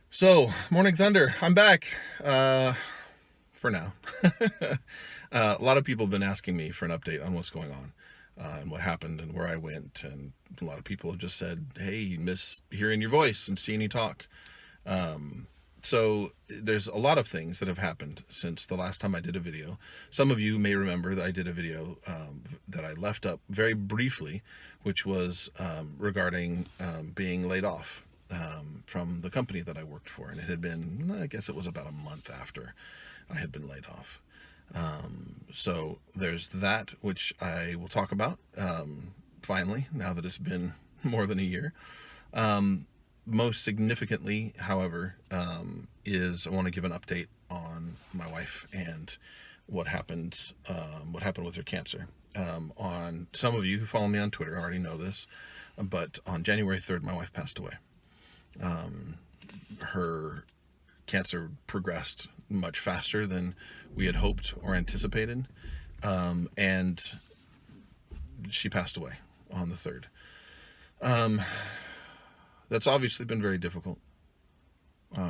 So, Morning Thunder, I'm back, for now. A lot of people have been asking me for an update on what's going on, and what happened and where I went, and a lot of people have just said, hey, miss hearing your voice and seeing you talk. So there's a lot of things that have happened since the last time I did a video. Some of you may remember that I did a video that I left up very briefly, which was regarding being laid off from the company that I worked for. And it had been, I guess it was about a month after I had been laid off. So there's that, which I will talk about finally, now that it's been more than a year. Most significantly, however, is I want to give an update on my wife and what happened with her cancer. On some of you who follow me on Twitter already know this, but on January 3rd, my wife passed away. Her cancer progressed much faster than we had hoped or anticipated, and she passed away on the 3rd. That's obviously been very difficult,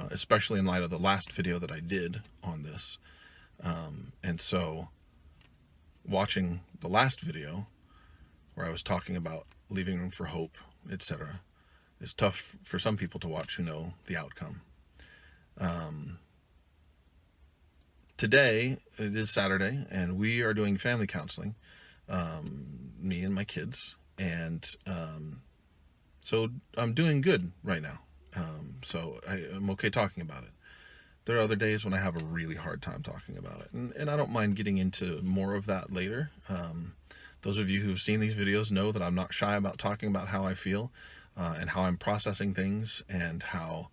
especially in light of the last video that I did on this. And so watching the last video where I was talking about leaving room for hope, etc., is tough for some people to watch who know the outcome. Today, it is Saturday, and we are doing family counseling, me and my kids, and so I'm doing good right now. So I'm okay talking about it. There are other days when I have a really hard time talking about it, and I don't mind getting into more of that later. Those of you who've seen these videos know that I'm not shy about talking about how I feel, and how I'm processing things, and how,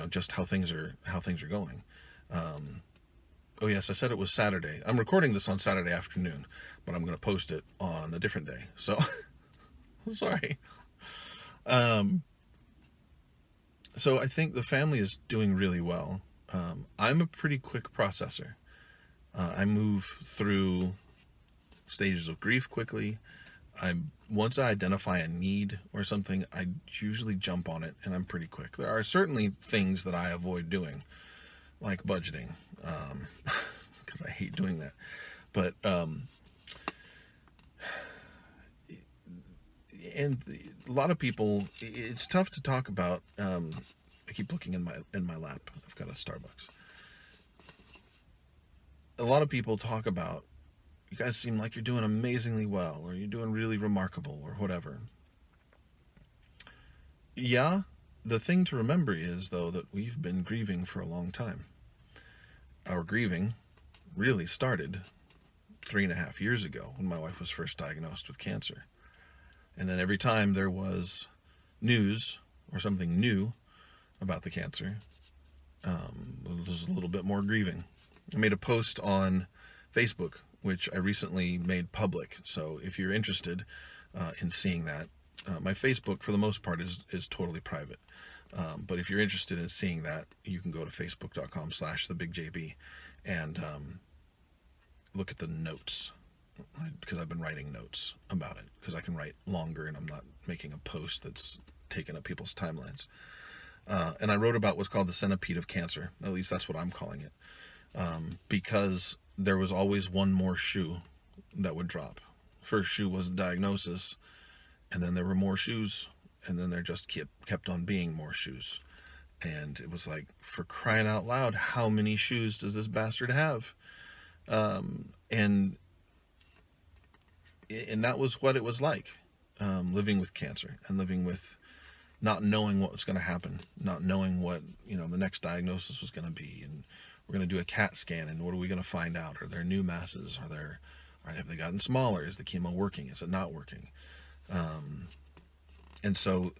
just how things are going. Oh yes, I said it was Saturday. I'm recording this on Saturday afternoon, but I'm going to post it on a different day. So, sorry. So I think the family is doing really well. I'm a pretty quick processor. I move through stages of grief quickly. Once I identify a need or something, I usually jump on it, and I'm pretty quick. There are certainly things that I avoid doing, like budgeting, because I hate doing that. But and a lot of people, it's tough to talk about. I keep looking in my lap. I've got a Starbucks. A lot of people talk about, you guys seem like you're doing amazingly well, or you're doing really remarkable, or whatever. Yeah, the thing to remember is, though, that we've been grieving for a long time. Our grieving really started 3.5 years ago when my wife was first diagnosed with cancer. And then every time there was news or something new about the cancer, it was a little bit more grieving. I made a post on Facebook, which I recently made public. So if you're interested in seeing that, my Facebook, for the most part, is totally private. But if you're interested in seeing that, you can go to facebook.com/TheBigJB and look at the notes, because I've been writing notes about it, because I can write longer and I'm not making a post that's taking up people's timelines. And I wrote about what's called the centipede of cancer. At least that's what I'm calling it. Because there was always one more shoe that would drop. First shoe was the diagnosis, and then there were more shoes, and then there just kept on being more shoes. And it was like, for crying out loud, how many shoes does this bastard have? And that was what it was like, living with cancer and living with not knowing what was going to happen, not knowing what, the next diagnosis was going to be. And we're going to do a CAT scan, and what are we going to find out? Are there new masses? Have they gotten smaller? Is the chemo working? Is it not working? And so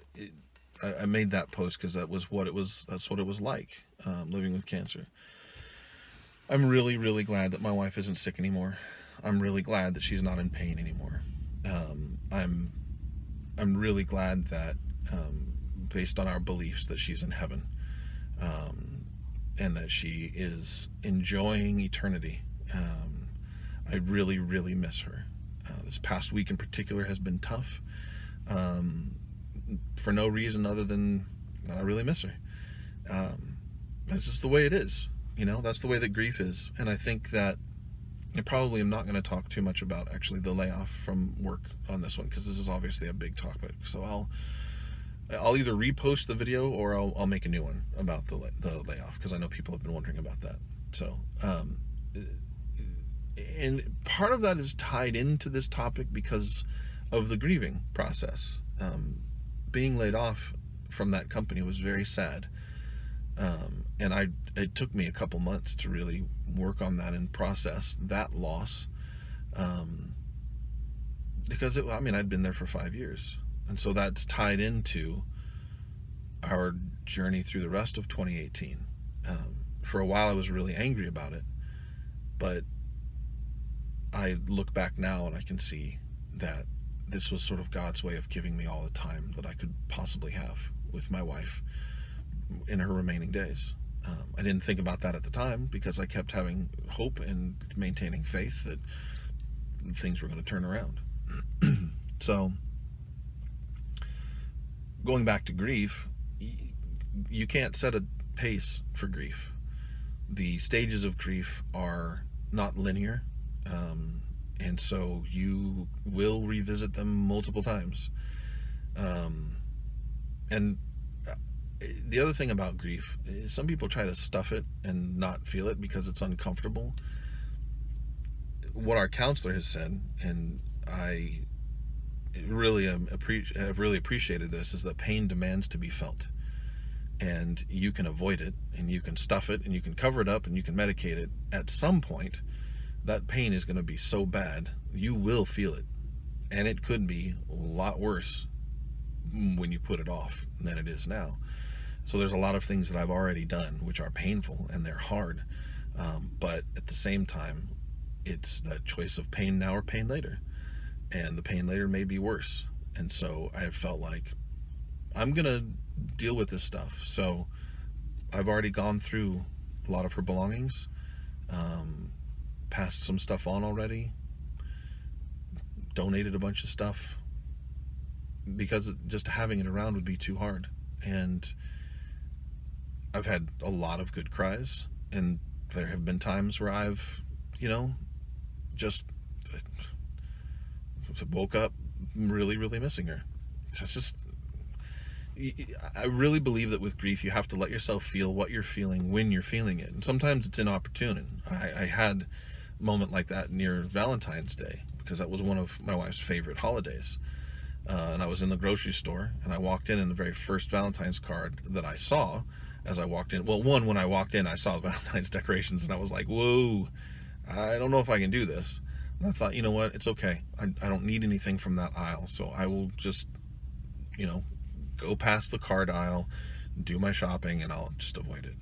I made that post because that's what it was like, living with cancer. I'm really, really glad that my wife isn't sick anymore. I'm really glad that she's not in pain anymore. I'm really glad that, based on our beliefs, that she's in heaven, and that she is enjoying eternity, I really, really miss her. This past week in particular has been tough, for no reason other than I really miss her. That's just the way it is. That's the way that grief is. And I think that I probably am not going to talk too much about actually the layoff from work on this one, because this is obviously a big topic. So I'll either repost the video or I'll make a new one about the layoff, because I know people have been wondering about that. So, and part of that is tied into this topic because of the grieving process. Being laid off from that company was very sad. And it took me a couple months to really work on that and process that loss. Because I'd been there for 5 years. And so that's tied into our journey through the rest of 2018. For a while I was really angry about it, but I look back now and I can see that this was sort of God's way of giving me all the time that I could possibly have with my wife in her remaining days. I didn't think about that at the time because I kept having hope and maintaining faith that things were going to turn around. So, going back to grief, you can't set a pace for grief. The stages of grief are not linear, and so you will revisit them multiple times. And the other thing about grief is some people try to stuff it and not feel it because it's uncomfortable. What our counselor has said, and I really have really appreciated this, is that pain demands to be felt. And you can avoid it, and you can stuff it, and you can cover it up, and you can medicate it. At some point, that pain is going to be so bad, you will feel it. And it could be a lot worse when you put it off than it is now. So there's a lot of things that I've already done which are painful and they're hard, but at the same time it's that choice of pain now or pain later, and the pain later may be worse. And so I felt like I'm gonna deal with this stuff. So I've already gone through a lot of her belongings, passed some stuff on already, donated a bunch of stuff, because just having it around would be too hard. And I've had a lot of good cries, and there have been times where I've, just woke up really, really missing her. It's just, I really believe that with grief, you have to let yourself feel what you're feeling when you're feeling it. And sometimes it's inopportune. And I had a moment like that near Valentine's Day, because that was one of my wife's favorite holidays. And I was in the grocery store, and I walked in, and the very first Valentine's card that I saw as I walked in, when I walked in, I saw the Valentine's decorations, and I was like, whoa, I don't know if I can do this. And I thought, you know what, it's okay. I don't need anything from that aisle, so I will just, go past the card aisle, do my shopping, and I'll just avoid it.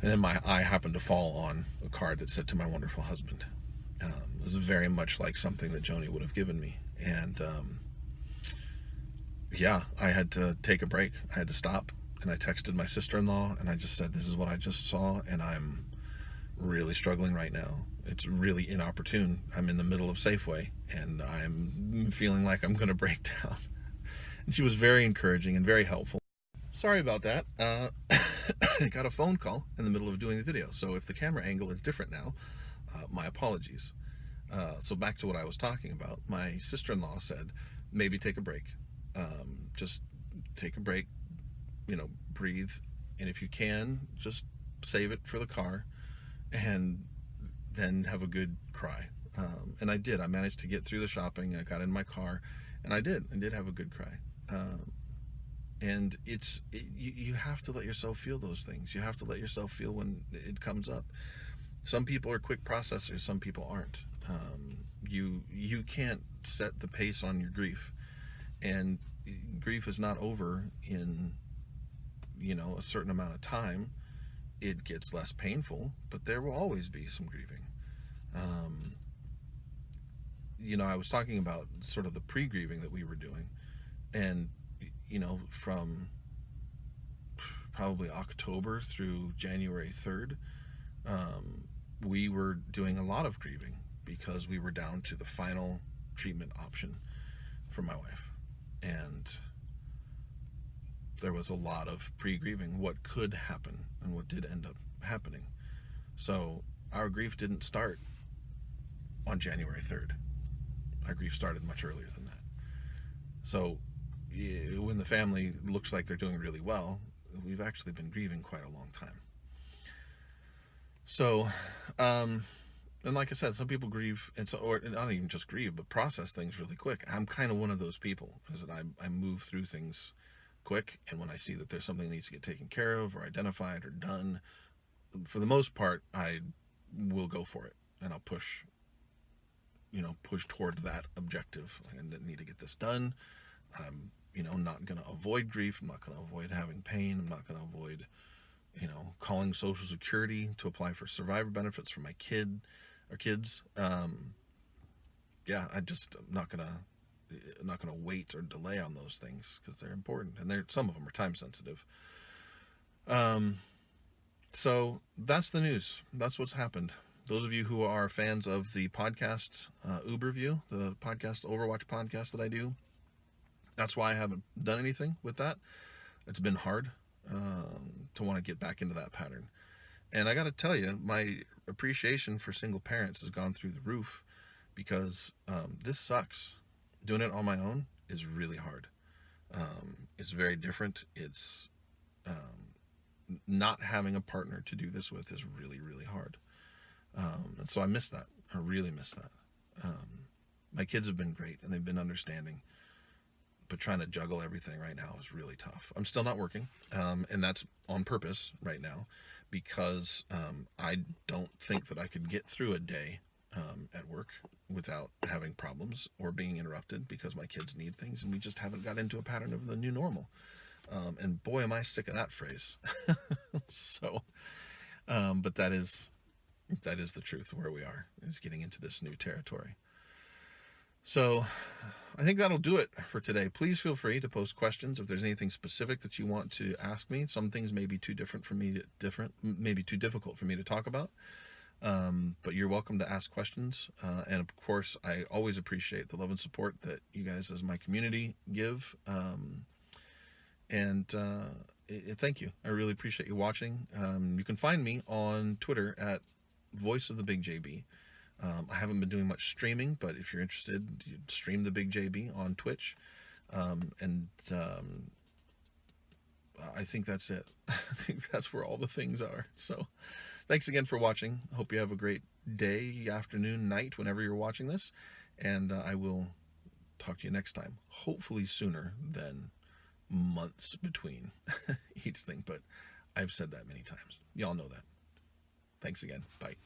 And then my eye happened to fall on a card that said, "To my wonderful husband." It was very much like something that Joni would have given me. And yeah, I had to take a break. I had to stop, and I texted my sister-in-law, and I just said, this is what I just saw, and I'm really struggling right now. It's really inopportune. I'm in the middle of Safeway, and I'm feeling like I'm going to break down. And she was very encouraging and very helpful. Sorry about that. I got a phone call in the middle of doing the video, so if the camera angle is different now, my apologies. So back to what I was talking about. My sister-in-law said, maybe take a break. Just take a break, breathe, and if you can, just save it for the car, and then have a good cry. And I did. I managed to get through the shopping. I got in my car, and I did have a good cry. And you have to let yourself feel those things. You have to let yourself feel when it comes up. Some people are quick processors, some people aren't. You can't set the pace on your grief, and grief is not over in a certain amount of time. It gets less painful, but there will always be some grieving. I was talking about sort of the pre-grieving that we were doing, and from probably October through January 3rd, we were doing a lot of grieving, because we were down to the final treatment option for my wife. And there was a lot of pre-grieving, what could happen and what did end up happening. So our grief didn't start on January 3rd. Our grief started much earlier than that. So when the family looks like they're doing really well, we've actually been grieving quite a long time. So, and like I said, some people grieve, and so, or not even just grieve, but process things really quick. I'm kind of one of those people, is that I move through things quick, and when I see that there's something that needs to get taken care of or identified or done, for the most part, I will go for it, and I'll push toward that objective, and need to get this done. I'm, not going to avoid grief. I'm not going to avoid having pain. I'm not going to avoid, calling Social Security to apply for survivor benefits for my kids. I'm not going to wait or delay on those things because they're important, and some of them are time sensitive. So that's the news. That's what's happened. Those of you who are fans of the podcast Uberview, the podcast Overwatch podcast that I do, that's why I haven't done anything with that. It's been hard to want to get back into that pattern. And I got to tell you, my appreciation for single parents has gone through the roof, because this sucks. Doing it on my own is really hard. It's very different. It's not having a partner to do this with is really, really hard. And so I miss that. I really miss that. My kids have been great, and they've been understanding. But trying to juggle everything right now is really tough. I'm still not working, and that's on purpose right now, because I don't think that I could get through a day at work without having problems or being interrupted because my kids need things, and we just haven't got into a pattern of the new normal. And boy, am I sick of that phrase. So, but that is the truth of where we are, is getting into this new territory. So I think that'll do it for today. Please feel free to post questions if there's anything specific that you want to ask me. Some things may be too difficult for me to talk about. But you're welcome to ask questions. And of course, I always appreciate the love and support that you guys as my community give. Thank you. I really appreciate you watching. You can find me on Twitter at Voice of TheBigJB. I haven't been doing much streaming, but if you're interested, you stream TheBigJB on Twitch. I think that's it. I think that's where all the things are. So thanks again for watching. Hope you have a great day, afternoon, night, whenever you're watching this. And I will talk to you next time. Hopefully sooner than months between each thing. But I've said that many times. Y'all know that. Thanks again. Bye.